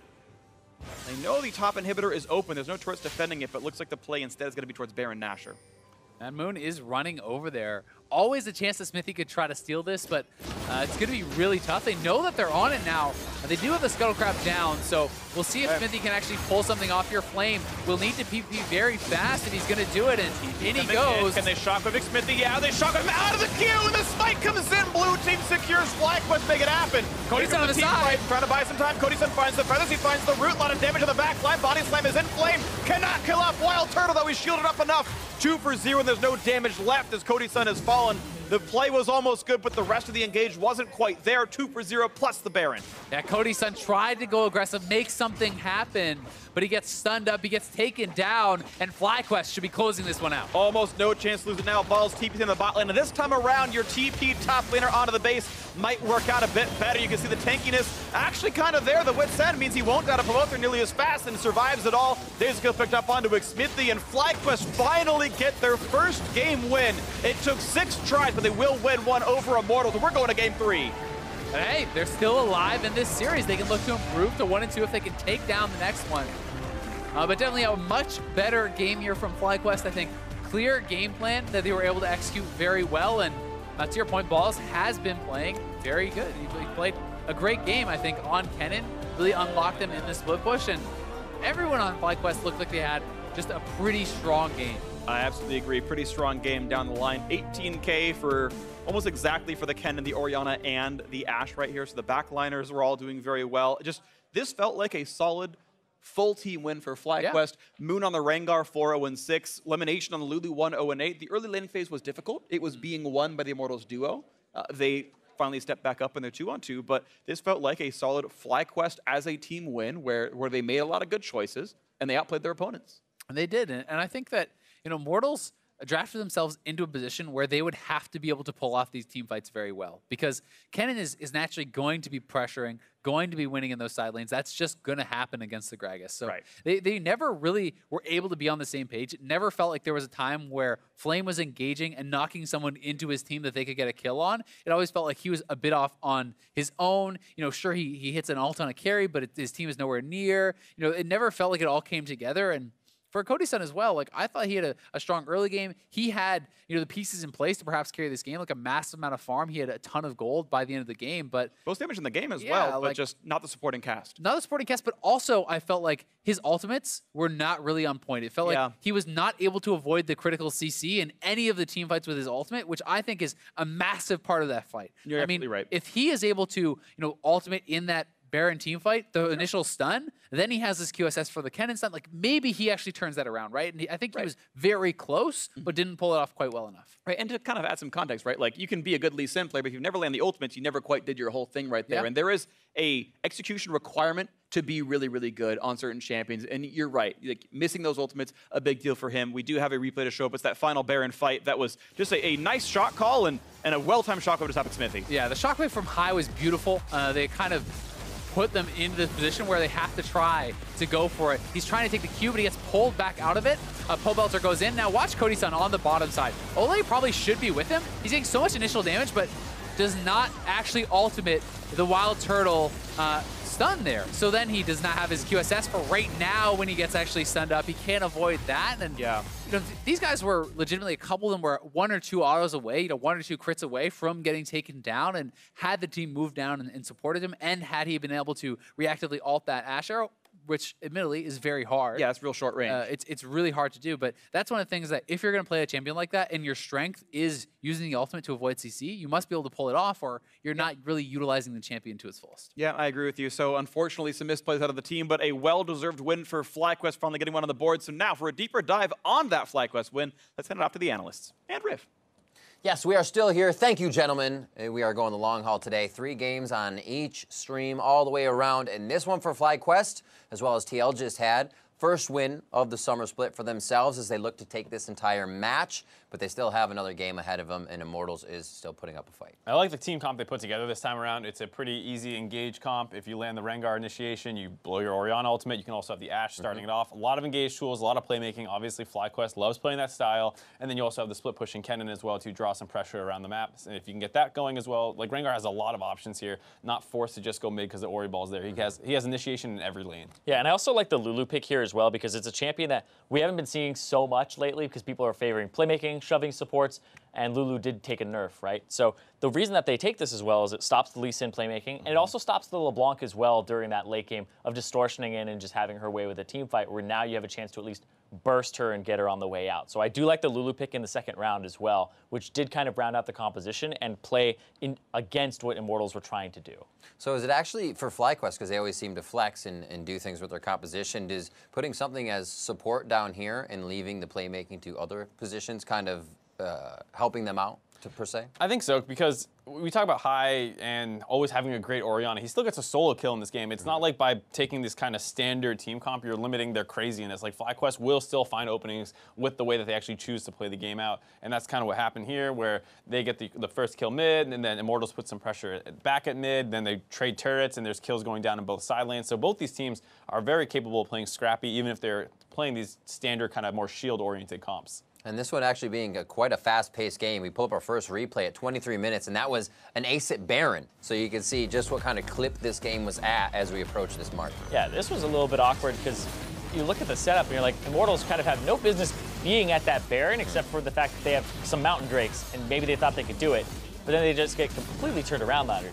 They know the top inhibitor is open. There's no turrets defending it, but looks like the play instead is going to be towards Baron Nashor. And Moon is running over there. Always a chance that Xmithie could try to steal this, but it's going to be really tough. They know that they're on it now. They do have the Scuttle Crab down, so we'll see if Xmithie can actually pull something off your Flame. We'll need to PvP very fast if he's going to do it, and in he goes. Can they shock with Xmithie? Yeah, they shock him out of the queue, and the spike comes in. Blue team secures FlyQuest, make it happen. Cody Sun on the side. Trying to buy some time. Cody Sun finds the feathers. He finds the root. A lot of damage on the back line. Body Slam is in Flame. Cannot kill off WildTurtle, though he's shielded up enough. 2 for 0, and there's no damage left as Cody Sun has fallen. The play was almost good, but the rest of the engage wasn't quite there. 2 for 0 plus the Baron. Yeah, Cody Sun tried to go aggressive, make something happen, but he gets stunned up, he gets taken down, and FlyQuest should be closing this one out. Almost no chance to lose it now. Balls TP in the bot lane, and this time around, your TP top laner onto the base might work out a bit better. You can see the tankiness actually kind of there. The Wit's End means he won't die to Pobelter nearly as fast and survives it all. There's a kill picked up onto Xmithie, and FlyQuest finally get their first game win. It took 6 tries, but they will win one over Immortals, and we're going to game 3. But hey, they're still alive in this series. They can look to improve to 1 and 2 if they can take down the next one. But definitely a much better game here from FlyQuest. I think clear game plan that they were able to execute very well. And to your point, Balls has been playing very good. He played a great game, I think, on Kennen. Really unlocked them in the split push. And everyone on FlyQuest looked like they had just a pretty strong game. I absolutely agree. Pretty strong game down the line. 18K for almost exactly for the Kennen, the Orianna, and the Ashe right here. So the backliners were all doing very well. This felt like a solid full team win for FlyQuest. Yeah. Moon on the Rengar 4-0-6. Lemonnation on the Lulu 1-0-8. The early laning phase was difficult. It was being won by the Immortals duo. They finally stepped back up in their 2-on-2, but this felt like a solid FlyQuest as a team win where they made a lot of good choices and they outplayed their opponents. And they did, and I think that, you know, Immortals drafted themselves into a position where they would have to be able to pull off these team fights very well, because Kennen is naturally going to be pressuring, going to be winning in those side lanes. That's just going to happen against the Gragas. So they never really were able to be on the same page. It never felt like there was a time where Flame was engaging and knocking someone into his team that they could get a kill on. It always felt like he was a bit off on his own. You know, sure, he hits an ult on a carry, but his team is nowhere near. You know, it never felt like it all came together. And for Cody Sun as well, like I thought he had a strong early game. He had, you know, the pieces in place to perhaps carry this game, like a massive amount of farm. He had a ton of gold by the end of the game, but most damage in the game as well, but just not the supporting cast. Not the supporting cast, but also I felt like his ultimates were not really on point. It felt like he was not able to avoid the critical CC in any of the team fights with his ultimate, which I think is a massive part of that fight. You're absolutely right. If he is able to, you know, ultimate in that Baron team fight, the initial stun, then he has this QSS for the Kennen stun. Like maybe he actually turns that around, right? And I think he was very close, but didn't pull it off quite well enough. Right, and to kind of add some context, right? Like you can be a good Lee Sin player, but if you never land the ultimates, you never quite did your whole thing right there. And there is a execution requirement to be really, really good on certain champions. And you're right, like missing those ultimates, a big deal for him. We do have a replay to show up. It's that final Baron fight that was just a nice shot call and a well-timed shockwave to stop Xmithie. Yeah, the shockwave from high was beautiful. They kind of put them into this position where they have to try to go for it. He's trying to take the Q, but he gets pulled back out of it. Pobelter goes in. Now watch Cody Sun on the bottom side. Olleh probably should be with him. He's getting so much initial damage, but does not actually ultimate the WildTurtle stun there. So then he does not have his QSS for right now when he gets actually stunned up. He can't avoid that. And you know, these guys were legitimately, a couple of them were 1 or 2 autos away, you know, 1 or 2 crits away from getting taken down. And had the team moved down and supported him, and had he been able to reactively ult that Ashe arrow, which admittedly is very hard. Yeah, it's real short range. It's really hard to do, but that's one of the things that if you're going to play a champion like that and your strength is using the ultimate to avoid CC, you must be able to pull it off, or you're not really utilizing the champion to its fullest. Yeah, I agree with you. So unfortunately, some misplays out of the team, but a well-deserved win for FlyQuest, finally getting one on the board. So now for a deeper dive on that FlyQuest win, let's hand it off to the analysts. And Riff. Yes, we are still here. Thank you, gentlemen. We are going the long haul today. 3 games on each stream all the way around. And this one for FlyQuest, as well as TL just had. First win of the summer split for themselves as they look to take this entire match, but they still have another game ahead of them, and Immortals is still putting up a fight. I like the team comp they put together this time around. It's a pretty easy engage comp. If you land the Rengar initiation, you blow your Orianna ultimate. You can also have the Ashe starting it off. A lot of engage tools, a lot of playmaking. Obviously, FlyQuest loves playing that style. And then you also have the split pushing Kennen as well to draw some pressure around the map. And if you can get that going as well, like Rengar has a lot of options here, not forced to just go mid because the Ori ball's there. He has initiation in every lane. Yeah, and I also like the Lulu pick here as well, because it's a champion that we haven't been seeing so much lately because people are favoring playmaking, shoving supports, and Lulu did take a nerf, right? So the reason that they take this as well is it stops the Lee Sin playmaking, and it also stops the LeBlanc as well during that late game of distortioning in and just having her way with a team fight, where now you have a chance to at least burst her and get her on the way out. So I do like the Lulu pick in the second round as well, which did kind of round out the composition and play against what Immortals were trying to do. So is it actually for FlyQuest, because they always seem to flex and do things with their composition, does putting something as support down here and leaving the playmaking to other positions kind of helping them out, per se? I think so, because we talk about high and always having a great Orianna. He still gets a solo kill in this game. It's not like by taking this kind of standard team comp, you're limiting their craziness. Like FlyQuest will still find openings with the way that they actually choose to play the game out. And that's kind of what happened here, where they get the first kill mid, and then Immortals put some pressure back at mid, then they trade turrets, and there's kills going down in both side lanes. So both these teams are very capable of playing scrappy, even if they're playing these standard kind of more shield-oriented comps. And this one actually being quite a fast-paced game. We pulled up our first replay at 23 minutes, and that was an ace at Baron. So you can see just what kind of clip this game was at as we approach this mark. Yeah, this was a little bit awkward because you look at the setup and you're like, Immortals kind of have no business being at that Baron, except for the fact that they have some Mountain Drakes, and maybe they thought they could do it. but then they just get completely turned around on it.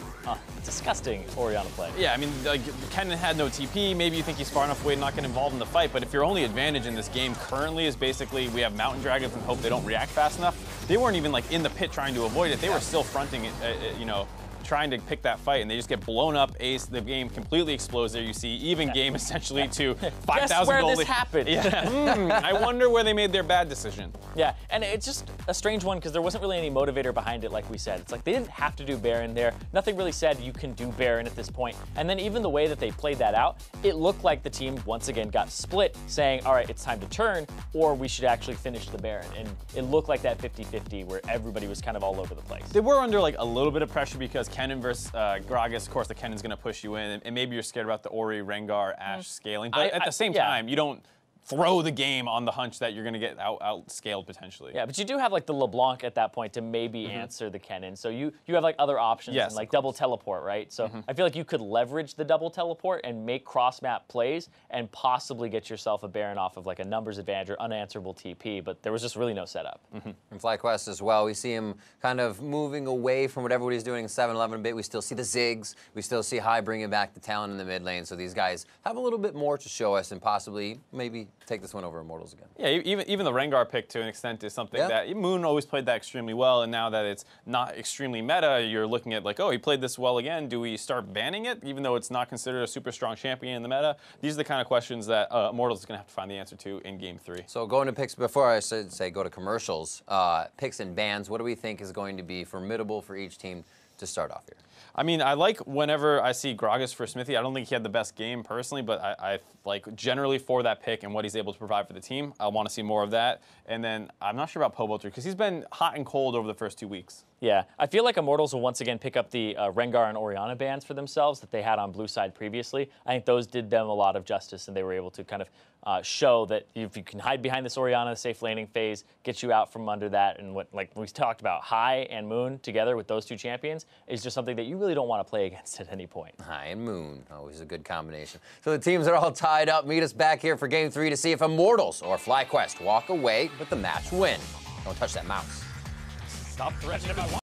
Disgusting Orianna play. Yeah, I mean, like, Kennen had no TP. Maybe you think he's far enough away to not get involved in the fight, but if your only advantage in this game currently is basically we have Mountain Dragons and hope they don't react fast enough, they weren't even like in the pit trying to avoid it. They were still fronting it, you know, trying to pick that fight, and they just get blown up. Ace, the game completely explodes there. You see even game essentially to 5,000 Guess where goal this happened. Yeah. I wonder where they made their bad decision. Yeah, and it's just a strange one because there wasn't really any motivator behind it, like we said. It's like they didn't have to do Baron there. Nothing really said you can do Baron at this point. And then even the way that they played that out, it looked like the team once again got split, saying, all right, it's time to turn, or we should actually finish the Baron. And it looked like that 50-50 where everybody was kind of all over the place. They were under like a little bit of pressure because Kennen versus Gragas, of course, the Kennen's going to push you in, and maybe you're scared about the Ori, Rengar, Ashe scaling. But at the same time, you don't throw the game on the hunch that you're going to get out-scaled potentially. Yeah, but you do have like the LeBlanc at that point to maybe answer the Kennen. So you have like other options, and like double teleport, right? So I feel like you could leverage the double teleport and make cross-map plays and possibly get yourself a Baron off of like a numbers advantage or unanswerable TP, but there was just really no setup. From FlyQuest as well, we see him kind of moving away from what everybody's doing in 7-11 a bit. We still see the Ziggs. We still see High bringing back the talent in the mid lane. So these guys have a little bit more to show us and possibly maybe take this one over Immortals again. Yeah, even the Rengar pick to an extent is something that Moon always played that extremely well, and now that it's not extremely meta, you're looking at like, oh, he played this well again. Do we start banning it, even though it's not considered a super strong champion in the meta? These are the kind of questions that Immortals is going to have to find the answer to in Game 3. So going to picks, before I should say go to commercials, picks and bans, what do we think is going to be formidable for each team to start off here? I mean, I like whenever I see Gragas for Xmithie. I don't think he had the best game personally, but I like generally for that pick and what he's able to provide for the team, I want to see more of that. And then I'm not sure about Pobelter because he's been hot and cold over the first 2 weeks. Yeah, I feel like Immortals will once again pick up the Rengar and Orianna bans for themselves that they had on blue side previously. I think those did them a lot of justice, and they were able to kind of show that if you can hide behind this Orianna safe laning phase, get you out from under that, and what like we talked about, High and Moon together with those two champions is just something that you really don't want to play against at any point. High and Moon, always a good combination. So the teams are all tied up. Meet us back here for Game 3 to see if Immortals or FlyQuest walk away with the match win. Don't touch that mouse. Stop threatening about